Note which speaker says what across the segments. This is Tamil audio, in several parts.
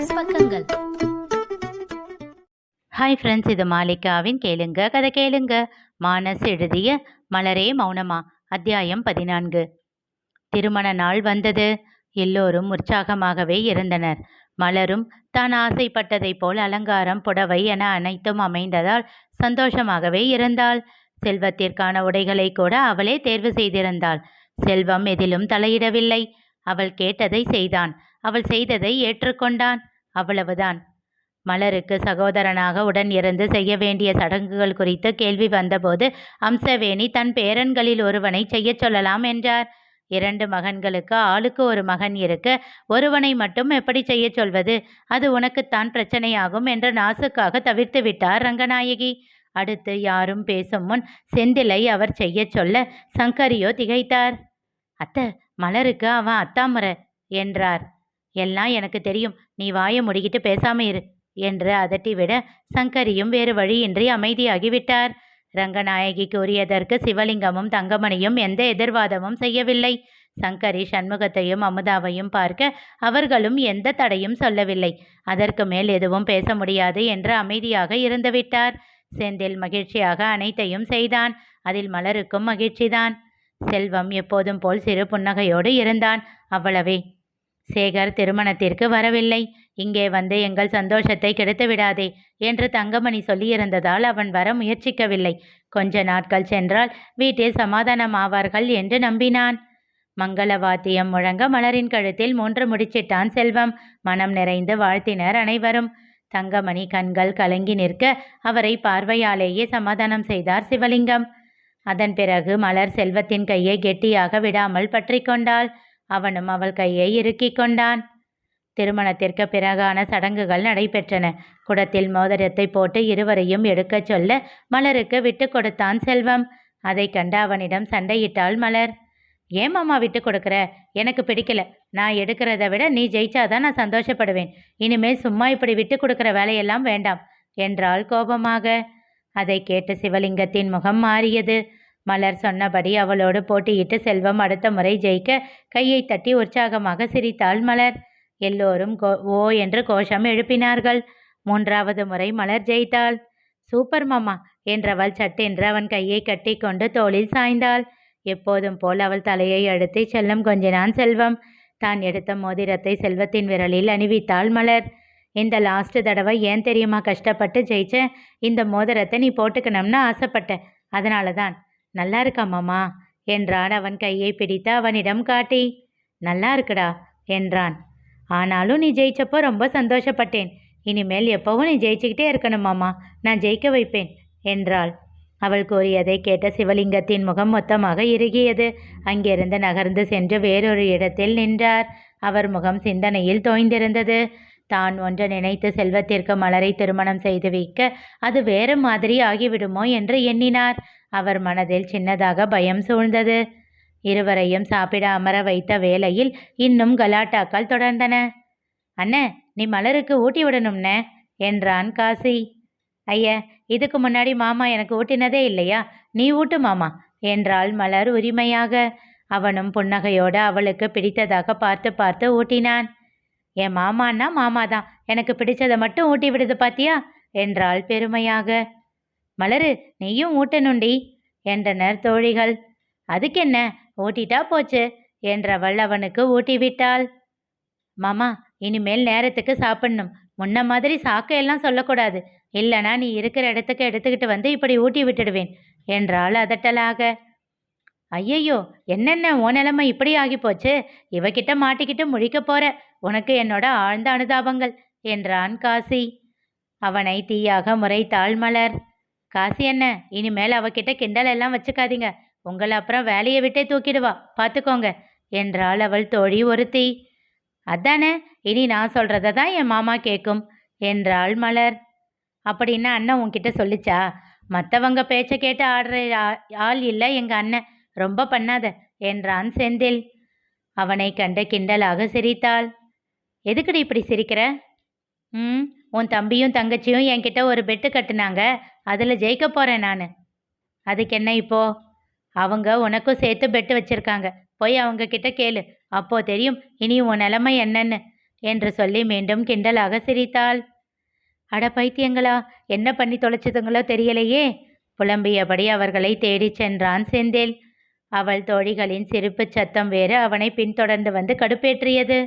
Speaker 1: மானஸ் பக்கங்கள்.
Speaker 2: ஹாய் ஃப்ரெண்ட்ஸ், இது மாலிகாவின் கேளுங்க கதை கேளுங்க. மானஸ் எழுதிய மலரே மௌனமா அத்தியாயம் 14. திருமண நாள் வந்தது. எல்லோரும் உற்சாகமாகவே இருந்தனர். மலரும் தான் ஆசைப்பட்டதைப் போல் அலங்காரம், புடவை என அனைத்தும் அமைந்ததால் சந்தோஷமாகவே இருந்தாள். செல்வத்திற்கான உடைகளை கூட அவளே தேர்வு செய்திருந்தாள். செல்வம் எதிலும் தலையிடவில்லை. அவள் கேட்டதை செய்தான். அவள் செய்ததை ஏற்றுக்கொண்டான். அவ்வளவுதான். மலருக்கு சகோதரனாக உடன் இருந்து செய்ய வேண்டிய சடங்குகள் குறித்து கேள்வி வந்தபோது அம்சவேணி தன் பேரன்களில் ஒருவனை செய்ய சொல்லலாம் என்றார். 2 மகன்களுக்கு ஆளுக்கு ஒரு மகன் இருக்க ஒருவனை மட்டும் எப்படி செய்ய சொல்வது? அது உனக்குத்தான் பிரச்சனையாகும் என்று நாசுக்காக தவிர்த்து விட்டார் ரங்கநாயகி. அடுத்து யாரும் பேசும் முன் செந்திலை அவர் செய்ய சொல்ல சங்கரியோ திகைத்தார். அத்தை, மலருக்கு அவன் அத்தாமுறை என்றார். எல்லாம் எனக்கு தெரியும், நீ வாயை முடிக்கிட்டு பேசாம இரு என்று அதட்டிவிட சங்கரியும் வேறு வழியின்றி அமைதியாகிவிட்டார். ரங்கநாயகி கூறியதற்கு சிவலிங்கமும் தங்கமணியும் எந்த எதிர்வாதமும் செய்யவில்லை. சங்கரி சண்முகத்தையும் அமுதாவையும் பார்க்க அவர்களும் எந்த தடையும் சொல்லவில்லை. அதற்கு மேல் எதுவும் பேச முடியாது என்று அமைதியாக இருந்துவிட்டார். செந்தில் மகிழ்ச்சியாக அனைத்தையும் செய்தான். அதில் மலருக்கும் மகிழ்ச்சிதான். செல்வம் எப்போதும் போல் சிறு புன்னகையோடு இருந்தான். அவ்வளவே. சேகர் திருமணத்திற்கு வரவில்லை. இங்கே வந்து எங்கள் சந்தோஷத்தை கெடுத்து விடாதே என்று தங்கமணி சொல்லியிருந்ததால் அவன் வர முயற்சிக்கவில்லை. கொஞ்ச நாட்கள் சென்றால் வீட்டில் சமாதானமாவார்கள் என்று நம்பினான். மங்கள வாத்தியம் முழங்க மலரின் கழுத்தில் 3 முடிச்சிட்டான் செல்வம். மனம் நிறைந்து வாழ்த்தினர் அனைவரும். தங்கமணி கண்கள் கலங்கி நிற்க அவரை பார்வையாலேயே சமாதானம் செய்தார் சிவலிங்கம். அதன் பிறகு மலர் செல்வத்தின் கையை கெட்டியாக விடாமல் பற்றி கொண்டாள். அவனும் அவள் கையை இறுக்கிக் கொண்டான். திருமணத்திற்கு பிறகான சடங்குகள் நடைபெற்றன. குடத்தில் மோதிரத்தை போட்டு இருவரையும் எடுக்கச் சொல்ல மலருக்கு விட்டு கொடுத்தான் செல்வம். அதை கண்ட அவனிடம் சண்டையிட்டாள் மலர். ஏன் மாமா விட்டு கொடுக்குற? எனக்கு பிடிக்கல. நான் எடுக்கிறத விட நீ ஜெயிச்சாதான் நான் சந்தோஷப்படுவேன். இனிமேல் சும்மா இப்படி விட்டு கொடுக்குற வேலையெல்லாம் வேண்டாம் என்றாள் கோபமாக. அதை கேட்டு சிவலிங்கத்தின் முகம் மாறியது. மலர் சொன்னபடி அவளோடு போட்டியிட்டு செல்வம் அடுத்த முறை ஜெயிக்க கையை தட்டி உற்சாகமாக சிரித்தாள் மலர். எல்லோரும் ஓ என்று கோஷம் எழுப்பினார்கள். 3வது முறை மலர் ஜெயித்தாள். சூப்பர் மாமா என்றவள் சட்டென்று அவன் கையை கட்டி கொண்டு தோளில் சாய்ந்தாள். எப்போதும் போல் அவள் தலையை அழுத்தி செல்லம் கொஞ்சினான் செல்வம். தான் எடுத்த மோதிரத்தை செல்வத்தின் விரலில் அணிவித்தாள் மலர். இந்த லாஸ்ட் தடவை ஏன் தெரியுமா கஷ்டப்பட்டு ஜெயிச்ச? இந்த மோதிரத்தை நீ போட்டுக்கணும்னு ஆசைப்பட்ட, அதனால தான். நல்லா இருக்கா மாமா என்றான் அவன் கையை பிடித்து அவனிடம் காட்டி. நல்லா இருக்குடா என்றான். ஆனாலும் நீ ஜெயிச்சப்போ ரொம்ப சந்தோஷப்பட்டேன். இனிமேல் எப்பவும் நீ ஜெயிச்சுக்கிட்டே இருக்கணும் மாமா, நான் ஜெயிக்க வைப்பேன் என்றாள். அவள் கூறியதை கேட்ட சிவலிங்கத்தின் முகம் மொத்தமாக இறுகியது. அங்கிருந்து நகர்ந்து சென்று வேறொரு இடத்தில் நின்றார். அவர் முகம் சிந்தனையில் தோய்ந்திருந்தது. தான் ஒன்று நினைத்து செல்வத்திற்கு மலரை திருமணம் செய்து வைக்க அது வேறு மாதிரி ஆகிவிடுமோ என்று எண்ணினார். அவர் மனதில் சின்னதாக பயம் சூழ்ந்தது. இருவரையும் சாப்பிட அமர வைத்த வேளையில் இன்னும் கலாட்டாக்கள் தொடர்ந்தன. அண்ணே, நீ மலருக்கு ஊட்டி விடணும்னே என்றான் காசி. ஐய, இதுக்கு முன்னாடி மாமா எனக்கு ஊட்டினதே இல்லையா? நீ ஊட்டு மாமா என்றாள் மலர் உரிமையாக. அவனும் புன்னகையோடு அவளுக்கு பிடித்ததாக பார்த்து பார்த்து ஊட்டினான். என் மாமான்னா மாமாதான், எனக்கு பிடிச்சதை மட்டும் ஊட்டி விடுது பாத்தியா என்றாள் பெருமையாக. மலரு, நீயும் ஊட்டணுண்டி என்றனர் தோழிகள். அதுக்கென்ன, ஊட்டிட்டா போச்சு என்றவள் அவனுக்கு ஊட்டிவிட்டாள். மாமா, இனிமேல் நேரத்துக்கு சாப்பிடணும். முன்ன மாதிரி சாக்கையெல்லாம் சொல்லக்கூடாது, இல்லைனா நீ இருக்கிற இடத்துக்கு எடுத்துக்கிட்டு வந்து இப்படி ஊட்டி விட்டுடுவேன் என்றாள் அதட்டலாக. ஐயையோ, என்னென்ன ஓ நிலைமை இப்படி ஆகி போச்சு? இவகிட்ட மாட்டிக்கிட்டு முழிக்க போற. உனக்கு என்னோட ஆழ்ந்த அனுதாபங்கள் என்றான் காசி. அவனை தீயாக முறைத்தாள் மலர். காசி என்ன, இனிமேல் அவகிட்ட கிண்டல் எல்லாம் வச்சுக்காதீங்க, உங்களை அப்புறம் வேலையை விட்டே தூக்கிடுவா, பார்த்துக்கோங்க என்றாள் அவள் தோழி ஒருத்தி. அதானே, இனி நான் சொல்றத தான் என் மாமா கேட்கும் என்றாள் மலர். அப்படின்னா அண்ணன் உன்கிட்ட சொல்லிச்சா? மற்றவங்க பேச்ச கேட்டு ஆடுற ஆள் இல்லை எங்க அண்ணன், ரொம்ப பண்ணாத என்றான் செந்தில். அவனை கண்டு கிண்டலாக சிரித்தாள். எதுக்குடி இப்படி சிரிக்கிற? உன் தம்பியும் தங்கச்சியும் என்கிட்ட ஒரு பெட்டு கட்டுனாங்க, அதில் ஜெயிக்க போகிறேன் நான். அதுக்கு என்ன இப்போ? அவங்க உனக்கும் சேர்த்து பெட்டு வச்சுருக்காங்க, போய் அவங்க கிட்ட கேளு, அப்போ தெரியும் இனி உன் நிலைமை என்னன்னு என்று சொல்லி மீண்டும் கிண்டலாக சிரித்தாள். அட பைத்தியங்களா, என்ன பண்ணி தொலைச்சதுங்களோ தெரியலையே, புலம்பியபடி அவர்களை தேடிச் சென்றான் செந்தில். அவள் தோழிகளின் சிரிப்பு சத்தம் வேறு அவனை பின்தொடர்ந்து வந்து கடுப்பேற்றியது.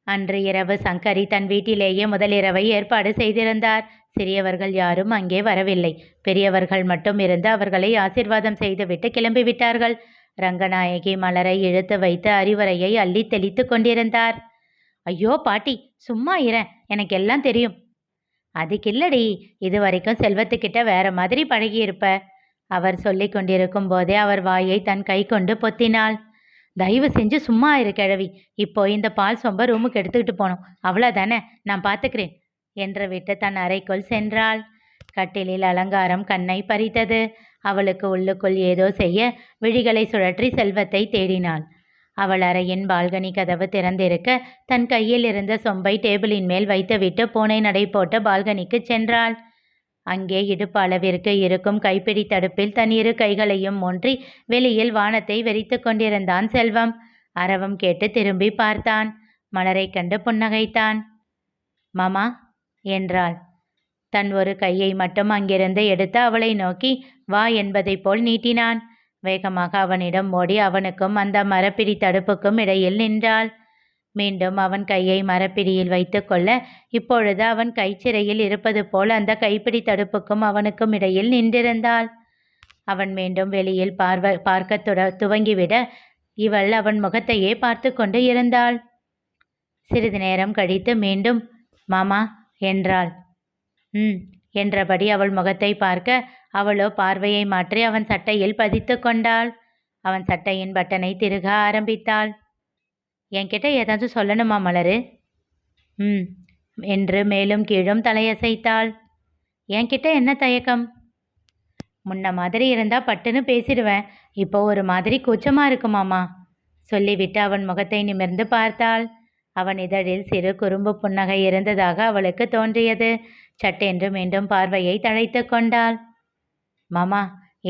Speaker 2: அன்று இரவு சங்கரி தன் வீட்டிலேயே முதலிரவை ஏற்பாடு செய்திருந்தார். சிறியவர்கள் யாரும் அங்கே வரவில்லை. பெரியவர்கள் மட்டும் இருந்து அவர்களை ஆசீர்வாதம் செய்துவிட்டு கிளம்பிவிட்டார்கள். ரங்கநாயகி மலரை இழுத்து வைத்து அறிவுரையை அள்ளி தெளித்து கொண்டிருந்தார். ஐயோ பாட்டி, சும்மா இறேன், எனக்கு எல்லாம் தெரியும். அதுக்கில்லடி, இது வரைக்கும் செல்வத்துக்கிட்ட வேற மாதிரி பழகியிருப்ப. அவர் சொல்லி கொண்டிருக்கும் போதே அவர் வாயை தன் கை கொண்டு பொத்தினாள். தயவு செஞ்சு சும்மா இரு கிழவி, இப்போ இந்த பால் சொம்ப ரூமுக்கு எடுத்துக்கிட்டு போனோம், அவ்வளோதானே, நான் பார்த்துக்கிறேன் என்று விட்டு தன் அறைக்குள் சென்றாள். கட்டிலில் அலங்காரம் கண்ணை பறித்தது. அவளுக்கு உள்ளுக்குள் ஏதோ செய்ய விழிகளை சுழற்றி செல்வத்தை தேடினாள். அவள் அறையின் பால்கனி கதவு திறந்திருக்க தன் கையில் இருந்த சொம்பை டேபிளின் மேல் வைத்துவிட்டு பூனை நடை போட்டு பால்கனிக்கு சென்றாள். அங்கே இடுப்பு அளவிற்கு இருக்கும் கைப்பிடி தடுப்பில் தன் இரு கைகளையும் ஒன்றி வெளியில் வானத்தை வெறித்து கொண்டிருந்தான் செல்வம். அரவம் கேட்டு திரும்பி பார்த்தான். மலரை கண்டு புன்னகைத்தான். மாமா என்றாள். தன் ஒரு கையை மட்டும் அங்கிருந்து எடுத்து அவளை நோக்கி வா என்பதை போல் நீட்டினான். வேகமாக அவனிடம் ஓடி அவனுக்கும் அந்த மரப்பிடி தடுப்புக்கும் இடையில் நின்றாள். மீண்டும் அவன் கையை மரப்பிடியில் வைத்து கொள்ள இப்பொழுது அவன் கைச்சிறையில் இருப்பது போல் அந்த கைப்பிடி தடுப்புக்கும் அவனுக்கும் இடையில் நின்றிருந்தாள். அவன் மீண்டும் வெளியில் பார்க்க துவங்கிவிட இவள் அவன் முகத்தையே பார்த்து கொண்டு இருந்தாள். சிறிது நேரம் கழித்து மீண்டும் மாமா என்றாள். என்றபடி அவள் முகத்தை பார்க்க அவளோ பார்வையை மாற்றி அவன் சட்டையில் பதித்து கொண்டாள். அவன் சட்டையின் பட்டனை திருக ஆரம்பித்தாள். என்கிட்ட ஏதாவது சொல்லணுமா மலரு? என்று மேலும் கீழும் தலையசைத்தாள். என்கிட்ட என்ன தயக்கம்? முன்ன மாதிரி இருந்தா பட்டுன்னு பேசிடுவேன், இப்போ ஒரு மாதிரி கூச்சமா இருக்குமாமா சொல்லிவிட்டு அவன் முகத்தை நிமிர்ந்து பார்த்தாள். அவன் இதழில் சிறு குறும்பு புன்னகை இருந்ததாக அவளுக்கு தோன்றியது. சட்டென்று மீண்டும் பார்வையை தழைத்து கொண்டாள். மாமா,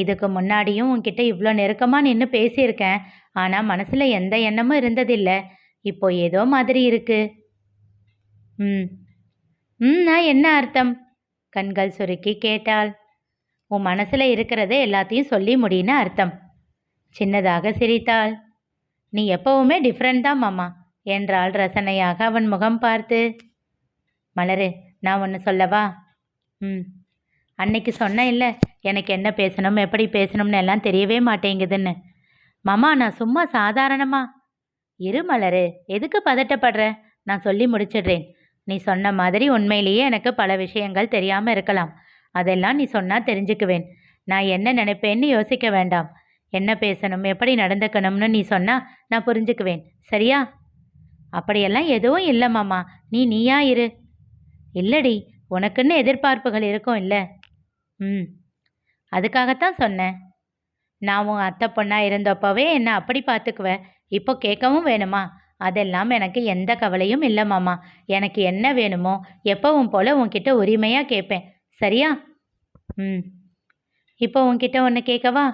Speaker 2: இதுக்கு முன்னாடியும் உன்கிட்ட இவ்வளோ நெருக்கமாக நின்று பேசியிருக்கேன், ஆனால் மனசில் எந்த எண்ணமும் இருந்ததில்லை. இப்போ ஏதோ மாதிரி இருக்கு. நான் என்ன அர்த்தம்? கண்கள் சுருக்கி கேட்டாள். உன் மனசில் இருக்கிறத எல்லாத்தையும் சொல்லி முடின்னு அர்த்தம். சின்னதாக சிரித்தாள். நீ எப்பவுமே டிஃப்ரெண்ட் தான் மாமா என்றாள் ரசனையாக அவன் முகம் பார்த்து. மலரு, நான் ஒன்று சொல்லவா? அன்னைக்கு சொன்ன இல்லை, எனக்கு என்ன பேசணும் எப்படி பேசணும்னு எல்லாம் தெரியவே மாட்டேங்குதுன்னு. மாமா, நான் சும்மா சாதாரணமா. இரு மலரு, எதுக்கு பதட்டப்படுற? நான் சொல்லி முடிச்சிடுறேன். நீ சொன்ன மாதிரி உண்மையிலேயே எனக்கு பல விஷயங்கள் தெரியாமல் இருக்கலாம். அதெல்லாம் நீ சொன்னால் தெரிஞ்சுக்குவேன். நான் என்ன நினைப்பேன்னு யோசிக்க வேண்டாம். என்ன பேசணும் எப்படி நடந்துக்கணும்னு நீ சொன்னால் நான் புரிஞ்சுக்குவேன். சரியா? அப்படியெல்லாம் எதுவும் இல்லை மாமா, நீயா இரு. இல்லடி, உனக்குன்னு எதிர்பார்ப்புகள் இருக்கும் இல்லை? அதுக்காகத்தான் சொன்னேன். நான் உன் அத்தை பொண்ணா இருந்தப்பவே என்னை அப்படி பார்த்துக்குவேன், இப்போ கேட்கவும் வேணுமா? அதெல்லாம் எனக்கு எந்த கவலையும் இல்லை மாமா. எனக்கு என்ன வேணுமோ எப்பவும் போல் உன்கிட்ட உரிமையாக கேட்பேன். சரியா? இப்போ உன்கிட்ட ஒன்று கேட்கவா?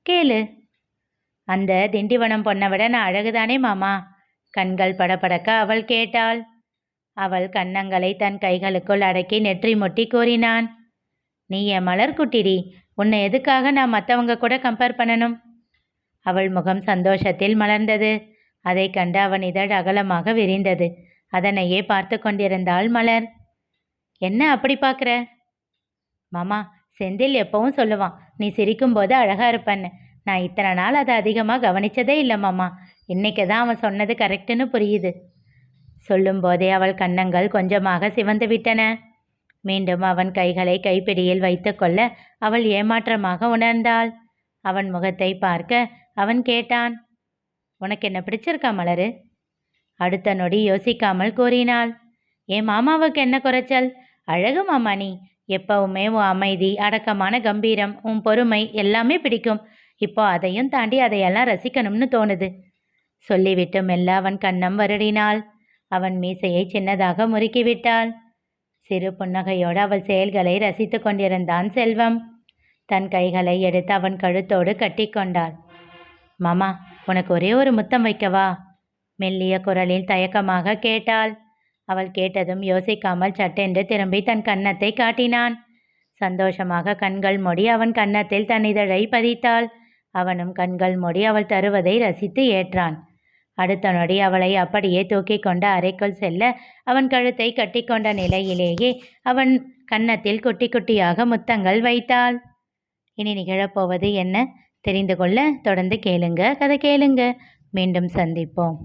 Speaker 2: கேளு. அந்த திண்டிவனம் பொண்ணை விட நான் அழகுதானே மாமா? கண்கள் படபடக்க அவள் கேட்டாள். அவள் கன்னங்களை தன் கைகளுக்குள் அடக்கி நெற்றி முட்டி கூறினான். நீ என் மலர்குட்டிடி, உன்னை எதுக்காக நான் மற்றவங்க கூட கம்பேர் பண்ணணும்? அவள் முகம் சந்தோஷத்தில் மலர்ந்தது. அதை கண்டு அவன் இதழ் அகலமாக விரிந்தது. அதனையே பார்த்து கொண்டிருந்தாள் மலர். என்ன அப்படி பார்க்குற? மாமா, செந்தில் எப்பவும் சொல்லுவான் நீ சிரிக்கும்போது அழகாக இருப்பன்னு. நான் இத்தனை நாள் அதை அதிகமாக கவனித்ததே இல்லை மாமா. இன்னைக்கு தான் அவன் சொன்னது கரெக்டுன்னு புரியுது. சொல்லும்போதே அவள் கன்னங்கள் கொஞ்சமாக சிவந்து விட்டன. மீண்டும் அவன் கைகளை கைப்பிடியில் வைத்து கொள்ள அவள் ஏமாற்றமாக உணர்ந்தாள். அவன் முகத்தை பார்க்க அவன் கேட்டான். உனக்கு என்ன பிடிச்சிருக்கா மலரு? அடுத்த நொடி யோசிக்காமல் கூறினாள். என் மாமாவுக்கு என்ன குறைச்சல்? அழகு மாமா நீ. எப்பவுமே உன் அமைதி, அடக்கமான கம்பீரம், உன் பொறுமை எல்லாமே பிடிக்கும். இப்போ அதையும் தாண்டி அதையெல்லாம் ரசிக்கணும்னு தோணுது சொல்லிவிட்டு மெல்ல அவன் கன்னம் வருடினாள். அவன் மீசையை சின்னதாக முறுக்கிவிட்டாள். சிறு புன்னகையோடு அவள் செயல்களை ரசித்து கொண்டிருந்தான் செல்வம். தன் கைகளை எடுத்து அவன் கழுத்தோடு கட்டி கொண்டாள். மாமா, உனக்கு ஒரே ஒரு முத்தம் வைக்கவா? மெல்லிய குரலில் தயக்கமாக கேட்டாள். அவள் கேட்டதும் யோசிக்காமல் சட்டென்று திரும்பி தன் கன்னத்தை காட்டினான். சந்தோஷமாக கண்கள் மூடி அவன் கன்னத்தில் தன் இதழை பதித்தாள். அவனும் கண்கள் மூடி அவள் தருவதை ரசித்து ஏற்றான். அடுத்த நொடி அவளை அப்படியே தூக்கி கொண்ட அறைக்குள் செல்ல அவன் கழுத்தை கட்டிக்கொண்ட நிலையிலேயே அவன் கன்னத்தில் குட்டி குட்டியாக முத்தங்கள் வைத்தாள். இனி நிகழப்போவது என்ன தெரிந்து கொள்ள தொடர்ந்து கேளுங்க. கதை கேளுங்க. மீண்டும் சந்திப்போம்.